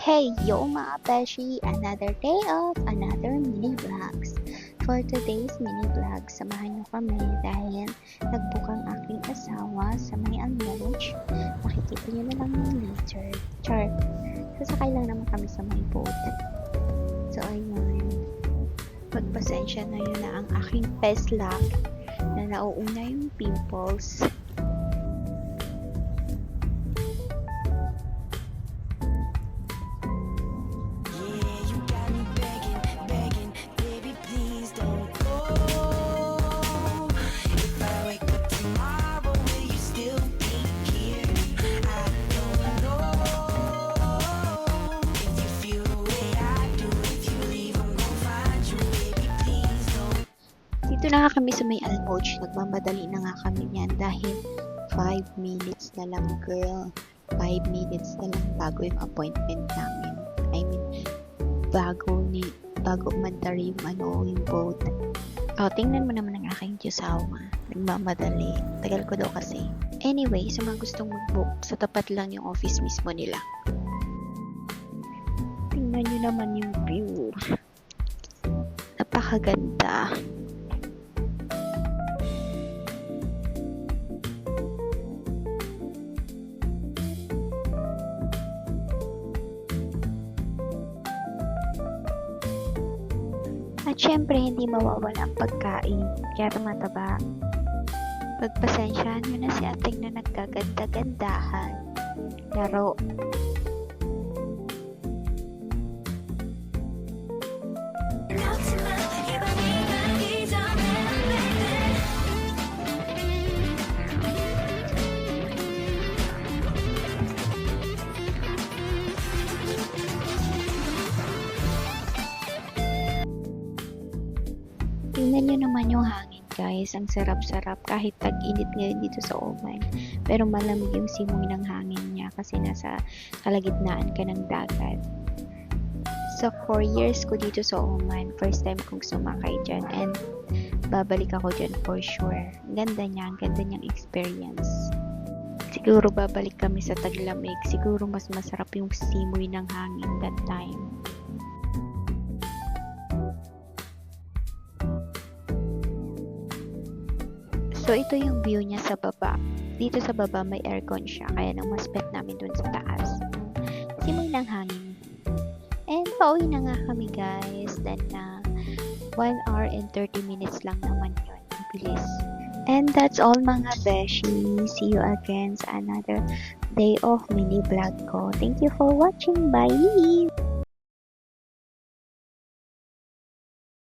Hey yo mga beshi! Another day of another mini vlogs. For today's mini vlog, samahan niyo kami dahil nagbook ang aking asawa sa may unload. Makikita niyo na lang yung later. Char! Sasakay lang naman kami sa may boat. So ayun, pagpasensya na yun na ang aking peslak na nauuna yung pimples. Dito na nga kami sa may Almoj. Nagmamadali na nga kami niyan dahil 5 minutes na lang, girl. 5 minutes na lang bago yung appointment namin. I mean, bago umandar yung yung boat. Oh, tingnan mo naman ang aking Diyosawa. Nagmamadali. Tagal ko daw kasi. Anyway, sa mga gustong mag-book, sa tapat lang yung office mismo nila. Tingnan nyo naman yung view. Napakaganda. At syempre, hindi mawawala ang pagkain, kaya tumataba. Pagpasensyahan nyo na si ating na nagkaganda-gandahan. Laro. Tingnan nyo naman yung hangin, guys. Ang sarap-sarap kahit tag-init ngayon dito sa Oman. Pero malamig yung simoy ng hangin niya kasi nasa kalagitnaan ka ng dagat. So, 4 years ko dito sa Oman. First time kong sumakay dyan and babalik ako dyan for sure. Ganda niya, ang ganda niyang experience. Siguro babalik kami sa taglamig. Siguro mas masarap yung simoy ng hangin that time. So, ito yung view niya sa baba. Dito sa baba may aircon siya, kaya nang mas bet namin dun sa taas. Simoy ng hangin. And pauwi na nga kami, guys. Then, 1 hour and 30 minutes lang naman yun. Bilis. And that's all mga beshi. See you again sa another day of mini vlog ko. Thank you for watching. Bye!